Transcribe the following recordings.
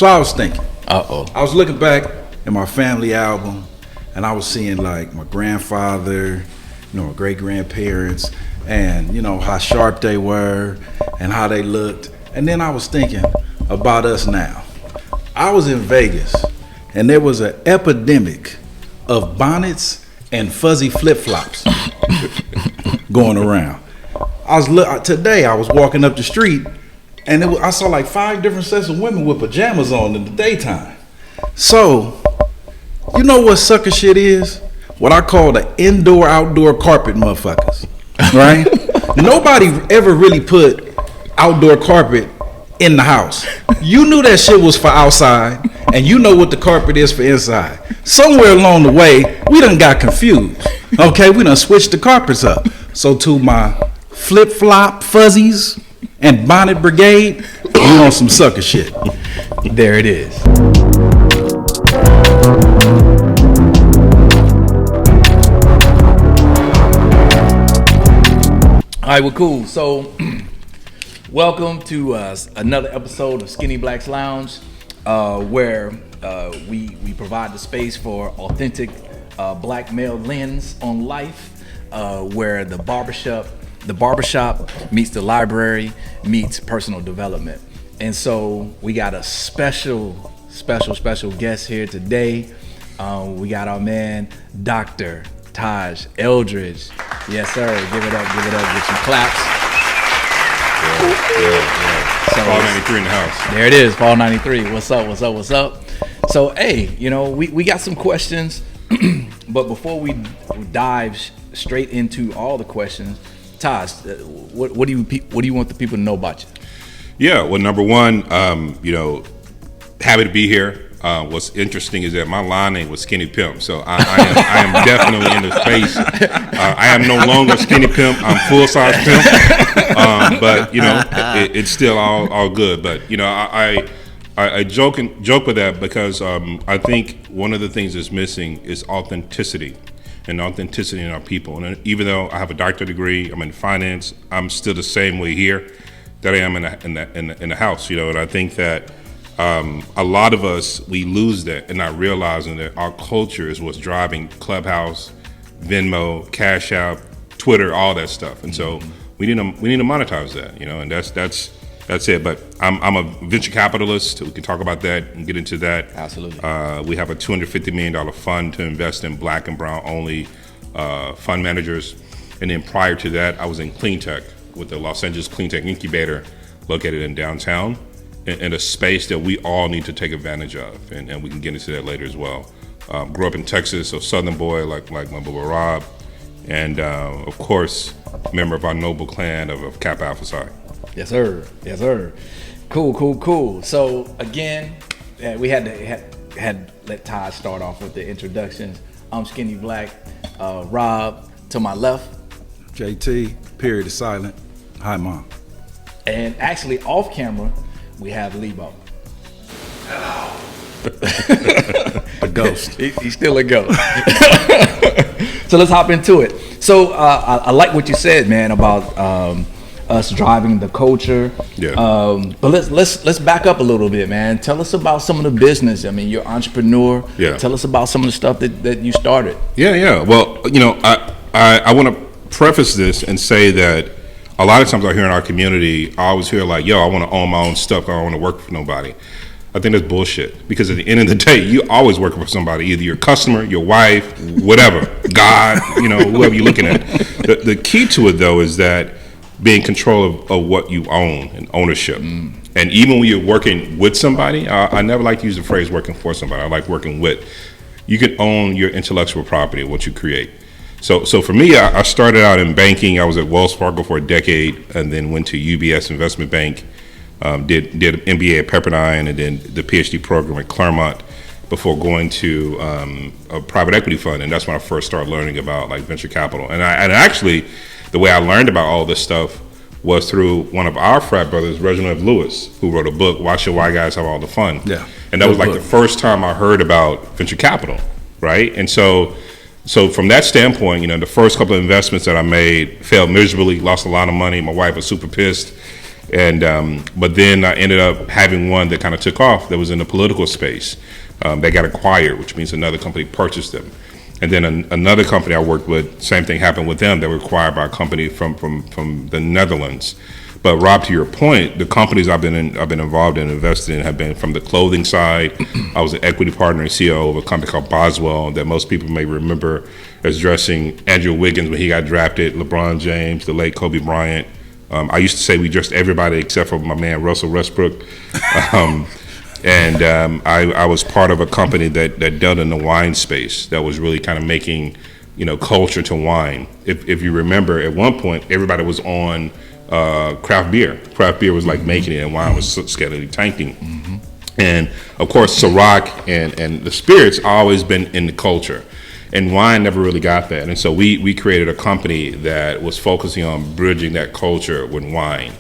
So I was thinking. I was looking back at my family album, and I was seeing like my grandfather, my great grandparents, and how sharp they were and how they looked. And then I was thinking about us now. I was in Vegas, and there was an epidemic of bonnets and fuzzy flip-flops going around. Today I was walking up the street, and I saw like 5 different sets of women with pajamas on in the daytime. So, you know what Suckah Shyt is? What I call the indoor-outdoor carpet motherfuckers, right? Nobody ever really put outdoor carpet in the house. You knew that shit was for outside, and you know what the carpet is for inside. Somewhere along the way, we done got confused. Okay, we done switched the carpets up. So to my flip-flop fuzzies and bonnet brigade, you on some Suckah Shyt. There it is. All right, well, cool. So, welcome to another episode of Skinny Black's Lounge, where we provide the space for authentic black male lens on life, where the barbershop meets the library, meets personal development. And so we got a special guest here today. We got our man, Dr.Taj Eldridge. Yes, sir. Give it up, get some claps. Yeah. So, Fall 93 in the house. There it is, Fall 93. What's up? So, hey, we got some questions, but before we dive straight into all the questions, Taj, what do you want the people to know about you? Yeah, well, number one, happy to be here. What's interesting is that my line name was Skinny Pimp, so I am definitely in the space. I am no longer Skinny Pimp. I'm full size pimp, but it's still all good. But I joke with that because I think one of the things that's missing is authenticity. And authenticity in our people. And even though I have a doctorate degree, I'm in finance, I'm still the same way here that I am in the house. And I think that a lot of us, we lose that and not realizing that our culture is what's driving Clubhouse, Venmo, Cash App, Twitter, all that stuff. And so we need to monetize that. And that's it. But I'm a venture capitalist. We can talk about that and get into that. Absolutely. We have a $250 million fund to invest in black and brown only fund managers. And then prior to that, I was in clean tech with the Los Angeles Clean Tech Incubator located in downtown in a space that we all need to take advantage of. And we can get into that later as well. Grew up in Texas, so Southern boy like my boy Rob. And of course, member of our noble clan of Kappa Alpha Psi. Yes, sir. Cool. So again, we had let Taj start off with the introductions. I'm Skinny Black. Rob to my left. JT. Period is silent. Hi, Mom. And actually, off camera, we have Lebo. Hello. A ghost. He's still a ghost. So let's hop into it. So I like what you said, man, about us driving the culture. Yeah. But let's back up a little bit, man. Tell us about some of the business. I mean, you're an entrepreneur. Yeah. Tell us about some of the stuff that you started. Yeah. Well, I want to preface this and say that a lot of times I hear in our community, I always hear like, I want to own my own stuff. I don't want to work for nobody. I think that's bullshit, because at the end of the day, you always working for somebody, either your customer, your wife, whatever, God, whoever you're looking at. The key to it, though, is that be in control of what you own and ownership. And even when you're working with somebody, I never like to use the phrase working for somebody. I like working with. You can own your intellectual property, what you create. So for me, I started out in banking. I was at Wells Fargo for a decade, and then went to UBS Investment Bank. Did an MBA at Pepperdine, and then the PhD program at Claremont before going to a private equity fund. And that's when I first started learning about like venture capital. And actually, the way I learned about all this stuff was through one of our frat brothers, Reginald Lewis, who wrote a book, Why Should White Guys Have All the Fun? Yeah. And that was like the first time I heard about venture capital, right? And so from that standpoint, the first couple of investments that I made failed miserably, lost a lot of money. My wife was super pissed. And but then I ended up having one that kind of took off that was in the political space. They got acquired, which means another company purchased them. And then another company I worked with, same thing happened with them. They were acquired by a company from the Netherlands. But Rob, to your point, the companies I've been involved in, invested in, have been from the clothing side. I was an equity partner and CEO of a company called Boswell that most people may remember as dressing Andrew Wiggins when he got drafted, LeBron James, the late Kobe Bryant. I used to say we dressed everybody except for my man Russell Westbrook. I was part of a company that dealt in the wine space that was really kind of making, culture to wine. If you remember, at one point, everybody was on craft beer. Craft beer was like making it, and wine was steadily tanking. Mm-hmm. And of course, Ciroc and the spirits always been in the culture, and wine never really got that. And so we created a company that was focusing on bridging that culture with wine.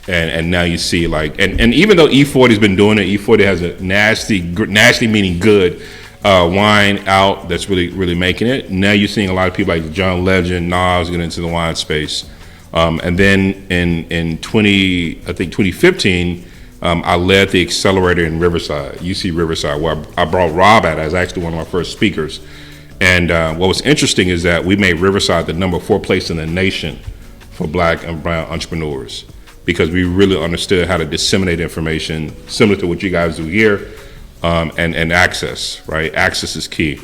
And now you see and even though E40's been doing it, E40 has a nasty meaning good wine out that's really making it. Now you're seeing a lot of people like John Legend, Nas get into the wine space. And then in 2015, I led the accelerator in Riverside, UC Riverside, where I brought Rob at as actually one of my first speakers. And what was interesting is that we made Riverside the number 4 place in the nation for Black and brown entrepreneurs, because we really understood how to disseminate information similar to what you guys do here, and access, right? Access is key.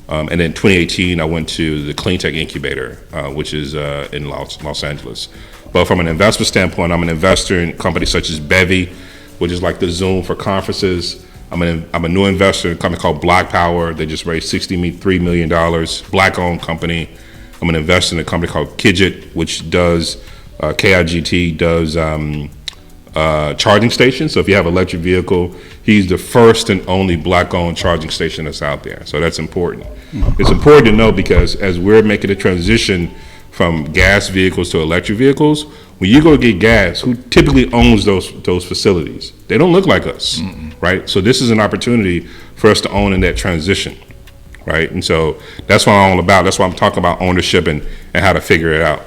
And then 2018, I went to the Clean Tech Incubator, which is in Los Angeles. But from an investment standpoint, I'm an investor in companies such as Bevy, which is like the Zoom for conferences. I'm a new investor in a company called Black Power. They just raised $63 million, Black-owned company. I'm an investor in a company called Kidget, which does KIGT does charging stations. So if you have an electric vehicle, he's the first and only Black-owned charging station that's out there. So that's important. Mm-hmm. It's important to know, because as we're making a transition from gas vehicles to electric vehicles, when you go get gas, who typically owns those facilities? They don't look like us, right? So this is an opportunity for us to own in that transition, right? And so that's what I'm all about. That's why I'm talking about ownership and how to figure it out.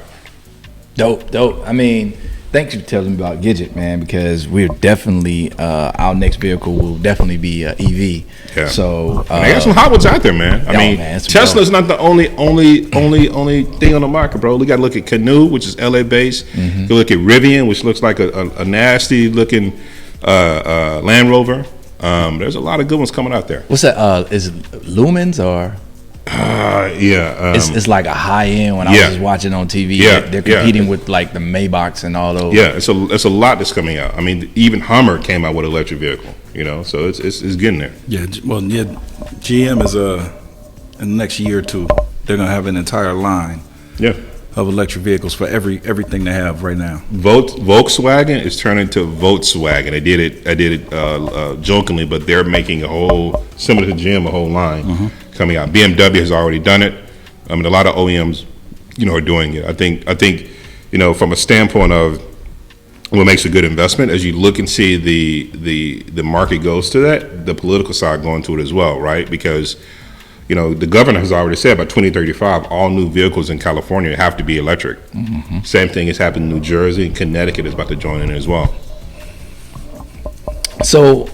Dope. I mean, thanks for telling me about Gidget, man, because we're definitely our next vehicle will definitely be EV. Yeah. So they got some hot ones out there, man. I mean, Tesla's not the only thing on the market, bro. We got to look at Canoe, which is LA based. Mm-hmm. You look at Rivian, which looks like a nasty looking Land Rover. There's a lot of good ones coming out there. What's that? Is it Lumens or? Yeah, it's like a high end. When I was just watching on TV, they're competing with like the Maybachs and all those. Yeah, it's a lot that's coming out. I mean, even Hummer came out with an electric vehicle. So it's getting there. Yeah, well, GM is in the next year or two, they're gonna have an entire line. Yeah. Of electric vehicles for everything they have right now. Volkswagen is turning to Volkswagen. I did it jokingly, but they're making a whole, similar to GM, a whole line coming out. BMW has already done it. I mean, a lot of OEMs, are doing it. I think, from a standpoint of what makes a good investment, as you look and see the market goes to that, the political side going to it as well, right? Because the governor has already said by 2035, all new vehicles in California have to be electric. Mm-hmm. Same thing has happened in New Jersey, and Connecticut is about to join in as well. So,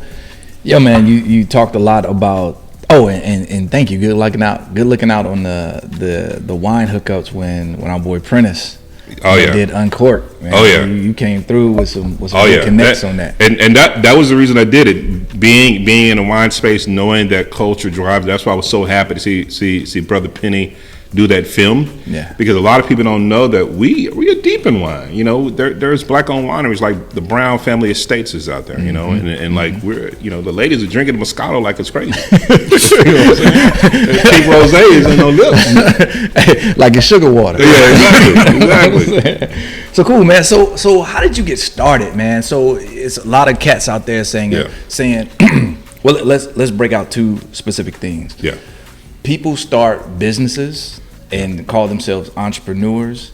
man, you talked a lot about. Oh, and thank you. Good looking out on the wine hookups when our boy Prentice. Did Uncork, man. You came through with some good connects on that. And that was the reason I did it. Being in the wine space, knowing that culture drives. That's why I was so happy to see Brother Penny do that film. Yeah. Because a lot of people don't know that we are deep in wine. There's Black-owned wineries like the Brown Family Estates is out there. And like we're the ladies are drinking Moscato like it's crazy. Pink rosés and no lips, like it's sugar water. Yeah, exactly. So cool, man. So how did you get started, man? So it's a lot of cats out there saying, well, let's break out 2 specific things. Yeah. People start businesses and call themselves entrepreneurs,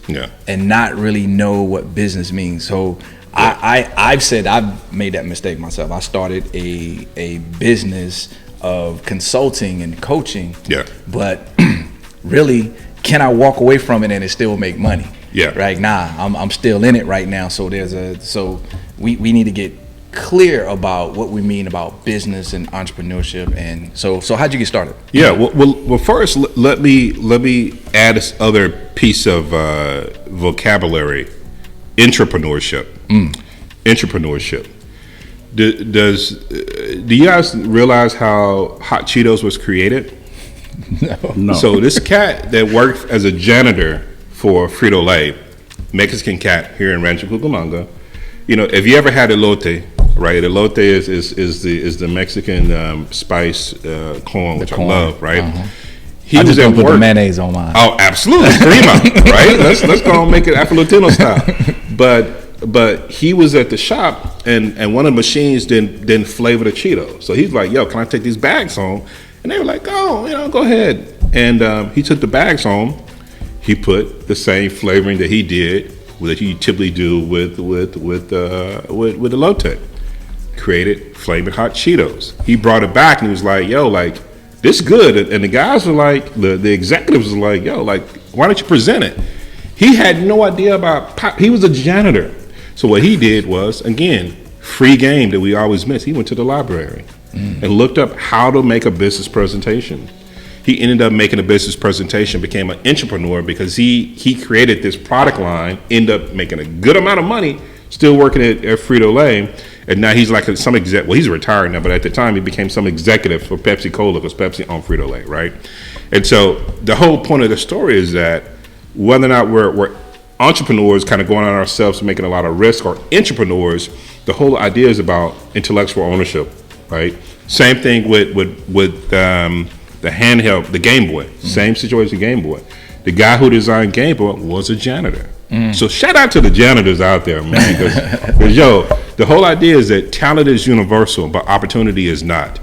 and not really know what business means. So I've said I've made that mistake myself. I started a business of consulting and coaching. Yeah. But really, can I walk away from it and it still make money? Yeah. Right now, I'm still in it right now. So we need to get clear about what we mean about business and entrepreneurship. And so how'd you get started? Yeah, well first let me add this other piece of vocabulary: entrepreneurship. Entrepreneurship. Do you guys realize how Hot Cheetos was created? No. So this cat that worked as a janitor for Frito-Lay, Mexican cat here in Rancho Cucamonga, if you ever had elote, right? Elote is the Mexican spice corn, which I love, right? Uh-huh. He I was just at gonna put work. the mayonnaise on mine. Oh, absolutely, prima, right? Let's go and make it Afro-Latino style. But he was at the shop, and one of the machines didn't flavor the Cheeto. So he's like, "Yo, can I take these bags home?" And they were like, "Oh, go ahead." And he took the bags home. He put the same flavoring that he did, that you typically do with elote. Created flaming hot Cheetos. He brought it back and he was like, "Yo, like this good." And the guys were like, the executives were like, "Yo, like why don't you present it?" He had no idea about pop. He was a janitor. So what he did was, again, free game that we always miss. He went to the library and looked up how to make a business presentation. He ended up making a business presentation, became an entrepreneur because he created this product line, ended up making a good amount of money, still working at Frito-Lay, and now he's like some exec. Well, he's retired now, but at the time he became some executive for Pepsi Cola because Pepsi owned Frito-Lay, right? And so the whole point of the story is that whether or not we're entrepreneurs, kind of going on ourselves, making a lot of risk, or entrepreneurs, the whole idea is about intellectual ownership, right? Same thing with the handheld, the Game Boy. Same situation, Game Boy. The guy who designed Game Boy was a janitor. So shout out to the janitors out there, man, because yo, the whole idea is that talent is universal, but opportunity is not,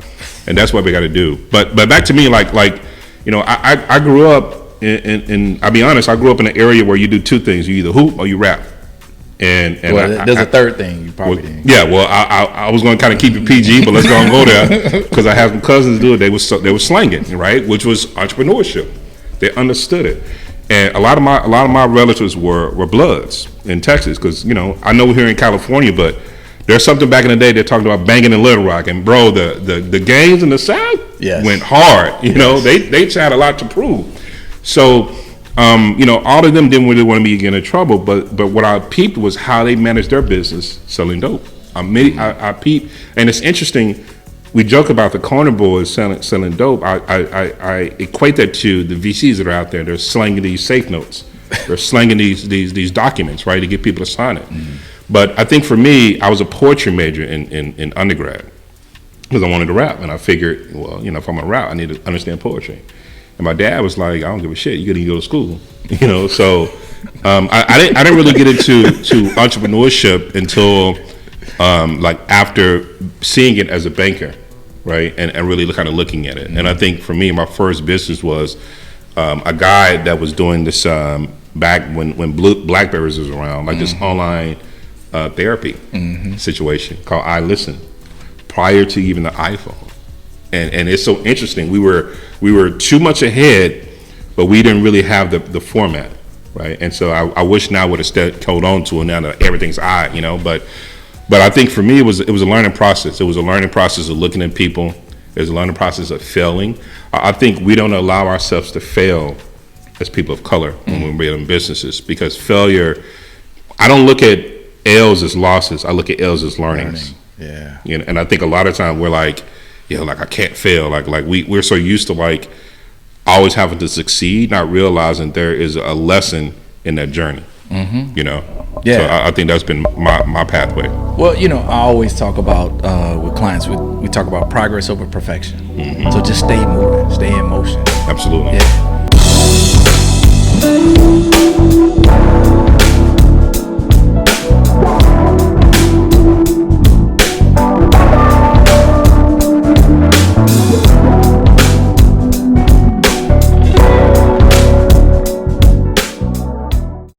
and that's what we got to do. But back to me, I grew up in I'll be honest, I grew up in an area where you do two things: you either hoop or you rap. And there's a third thing you probably didn't. Yeah, well, I was going to kind of keep it PG, but let's go and go there because I have some cousins do it. They were slanging, right, which was entrepreneurship. They understood it, and a lot of my relatives were Bloods in Texas because I know we're here in California, but there's something back in the day they're talking about banging in Little Rock, and bro, the games in the South went hard. They had a lot to prove. So. All of them didn't really want me to get in trouble, but what I peeped was how they managed their business selling dope. I peeped, and it's interesting. We joke about the corner boys selling dope. I equate that to the VCs that are out there. They're slanging these safe notes. They're slanging these documents, right, to get people to sign it. But I think for me, I was a poetry major in undergrad because I wanted to rap, and I figured, well, if I'm gonna rap, I need to understand poetry. And my dad was like, "I don't give a shit. You gotta go to school," So I didn't really get into entrepreneurship until after seeing it as a banker, right, and really kind of looking at it. And I think for me, my first business was a guy that was doing this back when Blackberries was around, like this online therapy situation called iListen, prior to even the iPhone. And it's so interesting. We were too much ahead, but we didn't really have the format, right? And so I wish now would have held on to it now that everything's But I think for me it was a learning process. It was a learning process of looking at people. It was a learning process of failing. I think we don't allow ourselves to fail as people of color when we're building businesses, because failure. I don't look at L's as losses. I look at L's as learnings. Yeah. And I think a lot of times we're like, I can't fail. Like we're so used to always having to succeed, not realizing there is a lesson in that journey. Yeah. So I think that's been my pathway. Well, I always talk about with clients, we talk about progress over perfection. So just stay moving, stay in motion. Absolutely. Yeah.